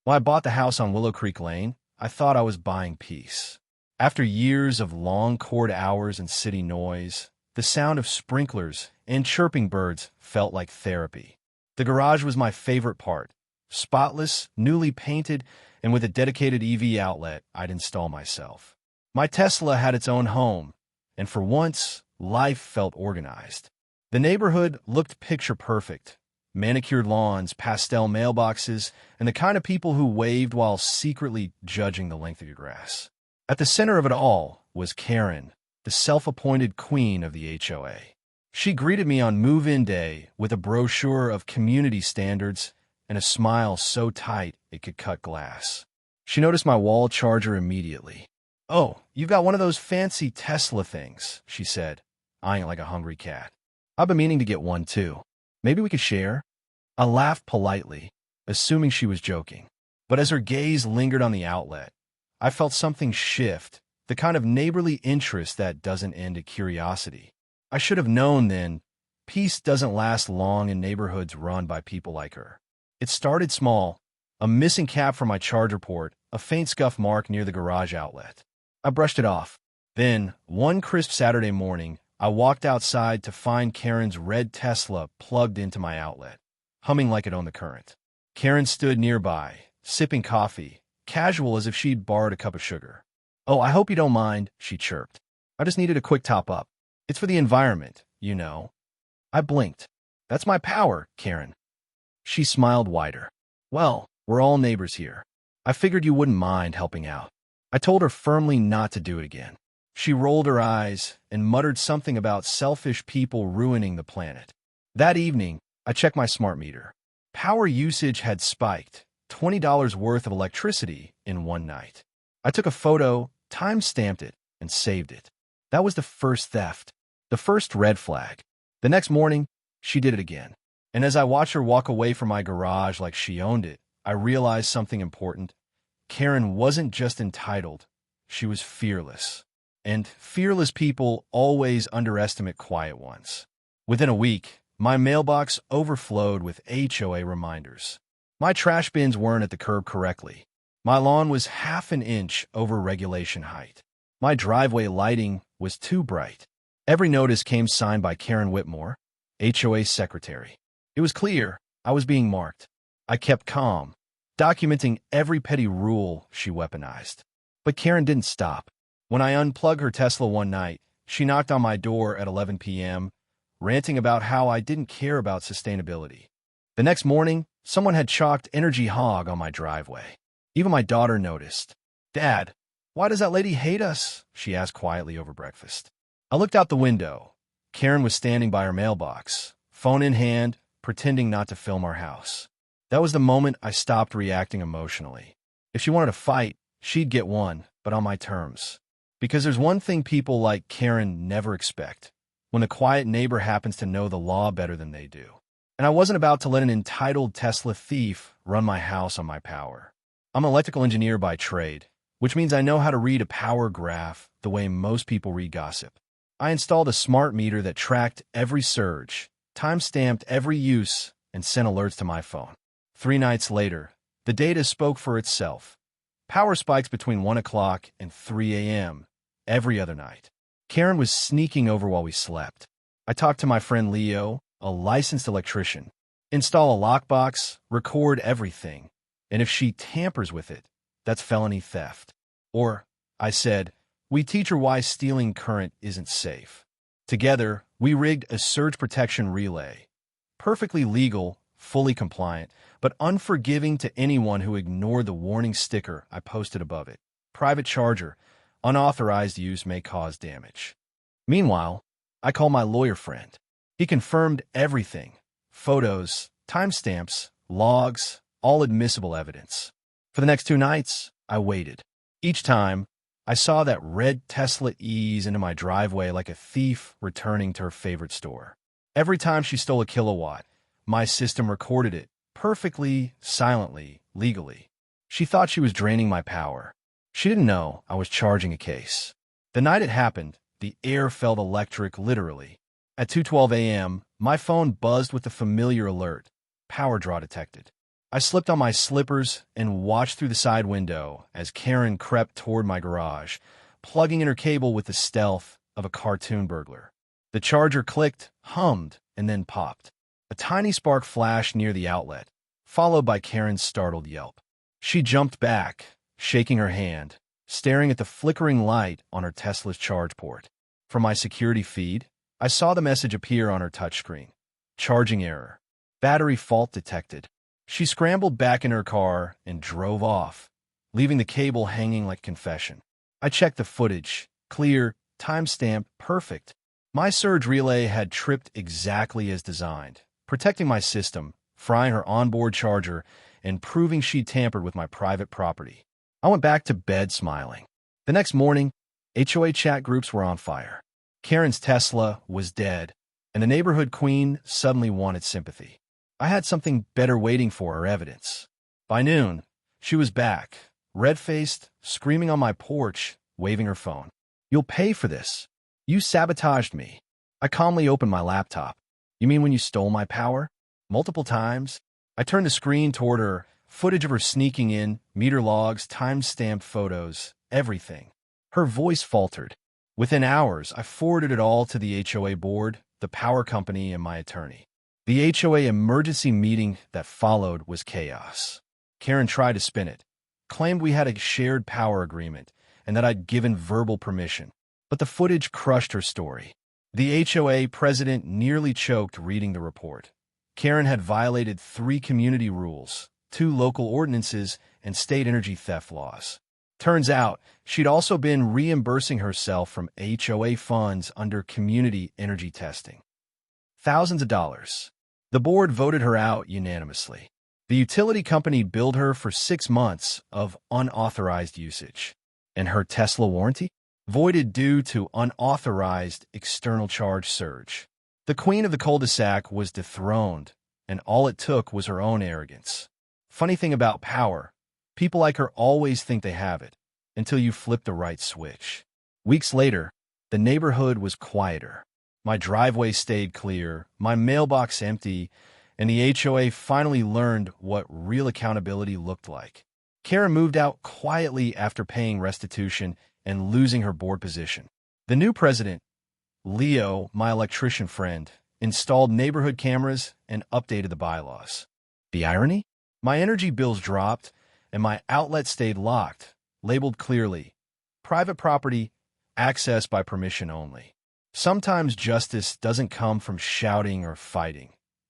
When I bought the house on Willow Creek Lane, I thought I was buying peace. After years of long cord hours and city noise, the sound of sprinklers and chirping birds felt like therapy. The garage was my favorite part. Spotless, newly painted, and with a dedicated EV outlet I'd install myself. My Tesla had its own home, and for once, life felt organized. The neighborhood looked picture-perfect. Manicured lawns, pastel mailboxes, and the kind of people who waved while secretly judging the length of your grass. At the center of it all was Karen, the self-appointed queen of the HOA. She greeted me on move-in day with a brochure of community standards and a smile so tight it could cut glass. She noticed my wall charger immediately. "Oh, you've got one of those fancy Tesla things," she said, eyeing it like a hungry cat. "I've been meaning to get one too. Maybe we could share?" I laughed politely, assuming she was joking. But as her gaze lingered on the outlet, I felt something shift, the kind of neighborly interest that doesn't end at curiosity. I should have known then, peace doesn't last long in neighborhoods run by people like her. It started small, a missing cap from my charger port, a faint scuff mark near the garage outlet. I brushed it off. Then, one crisp Saturday morning, I walked outside to find Karen's red Tesla plugged into my outlet, humming like it owned the current. Karen stood nearby, sipping coffee, casual as if she'd borrowed a cup of sugar. "Oh, I hope you don't mind," she chirped. "I just needed a quick top-up. It's for the environment, you know." I blinked. "That's my power, Karen." She smiled wider. "Well, we're all neighbors here. I figured you wouldn't mind helping out." I told her firmly not to do it again. She rolled her eyes and muttered something about selfish people ruining the planet. That evening, I checked my smart meter. Power usage had spiked, $20 worth of electricity in one night. I took a photo, time-stamped it, and saved it. That was the first theft, the first red flag. The next morning, she did it again. And as I watched her walk away from my garage like she owned it, I realized something important. Karen wasn't just entitled, she was fearless. And fearless people always underestimate quiet ones. Within a week, my mailbox overflowed with HOA reminders. My trash bins weren't at the curb correctly. My lawn was half an inch over regulation height. My driveway lighting was too bright. Every notice came signed by Karen Whitmore, HOA secretary. It was clear I was being marked. I kept calm, documenting every petty rule she weaponized. But Karen didn't stop. When I unplugged her Tesla one night, she knocked on my door at 11 p.m., ranting about how I didn't care about sustainability. The next morning, someone had chalked Energy Hog on my driveway. Even my daughter noticed. "Dad, why does that lady hate us?" she asked quietly over breakfast. I looked out the window. Karen was standing by her mailbox, phone in hand, pretending not to film our house. That was the moment I stopped reacting emotionally. If she wanted to fight, she'd get one, but on my terms. Because there's one thing people like Karen never expect: when a quiet neighbor happens to know the law better than they do. And I wasn't about to let an entitled Tesla thief run my house on my power. I'm an electrical engineer by trade, which means I know how to read a power graph the way most people read gossip. I installed a smart meter that tracked every surge, time-stamped every use, and sent alerts to my phone. 3 nights later, the data spoke for itself. Power spikes between 1 o'clock and 3 a.m. every other night. Karen was sneaking over while we slept. I talked to my friend Leo, a licensed electrician. Install a lockbox, record everything, and if she tampers with it, that's felony theft. Or, I said, we teach her why stealing current isn't safe. Together, we rigged a surge protection relay. Perfectly legal, fully compliant, but unforgiving to anyone who ignored the warning sticker I posted above it. Private charger. Unauthorized use may cause damage. Meanwhile, I called my lawyer friend. He confirmed everything. Photos, timestamps, logs, all admissible evidence. For the next 2 nights, I waited. Each time, I saw that red Tesla ease into my driveway like a thief returning to her favorite store. Every time she stole a kilowatt, my system recorded it, perfectly, silently, legally. She thought she was draining my power. She didn't know I was charging a case. The night it happened, the air felt electric, literally. At 2:12 a.m., my phone buzzed with the familiar alert. Power draw detected. I slipped on my slippers and watched through the side window as Karen crept toward my garage, plugging in her cable with the stealth of a cartoon burglar. The charger clicked, hummed, and then popped. A tiny spark flashed near the outlet, followed by Karen's startled yelp. She jumped back, shaking her hand, staring at the flickering light on her Tesla's charge port. From my security feed, I saw the message appear on her touchscreen. Charging error. Battery fault detected. She scrambled back in her car and drove off, leaving the cable hanging like confession. I checked the footage. Clear, timestamp, perfect. My surge relay had tripped exactly as designed, protecting my system, frying her onboard charger, and proving she'd tampered with my private property. I went back to bed smiling. The next morning, HOA chat groups were on fire. Karen's Tesla was dead, and the neighborhood queen suddenly wanted sympathy. I had something better waiting for her: evidence. By noon, she was back, red-faced, screaming on my porch, waving her phone. "You'll pay for this. You sabotaged me." I calmly opened my laptop. "You mean when you stole my power?" "Multiple times." I turned the screen toward her, footage of her sneaking in, meter logs, time-stamped photos, everything. Her voice faltered. Within hours, I forwarded it all to the HOA board, the power company, and my attorney. The HOA emergency meeting that followed was chaos. Karen tried to spin it, claimed we had a shared power agreement, and that I'd given verbal permission. But the footage crushed her story. The HOA president nearly choked reading the report. Karen had violated 3 community rules, 2 local ordinances, and state energy theft laws. Turns out, she'd also been reimbursing herself from HOA funds under community energy testing. Thousands of dollars. The board voted her out unanimously. The utility company billed her for 6 months of unauthorized usage. And her Tesla warranty? Voided due to unauthorized external charge surge. The queen of the cul-de-sac was dethroned, and all it took was her own arrogance. Funny thing about power, people like her always think they have it, until you flip the right switch. Weeks later, the neighborhood was quieter. My driveway stayed clear, my mailbox empty, and the HOA finally learned what real accountability looked like. Karen moved out quietly after paying restitution and losing her board position. The new president, Leo, my electrician friend, installed neighborhood cameras and updated the bylaws. The irony? My energy bills dropped, and my outlet stayed locked, labeled clearly, private property, access by permission only. Sometimes justice doesn't come from shouting or fighting.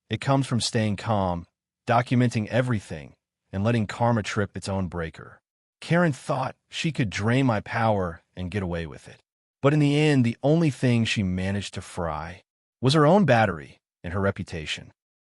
It comes from staying calm, documenting everything, and letting karma trip its own breaker. Karen thought she could drain my power and get away with it. But in the end, the only thing she managed to fry was her own battery and her reputation.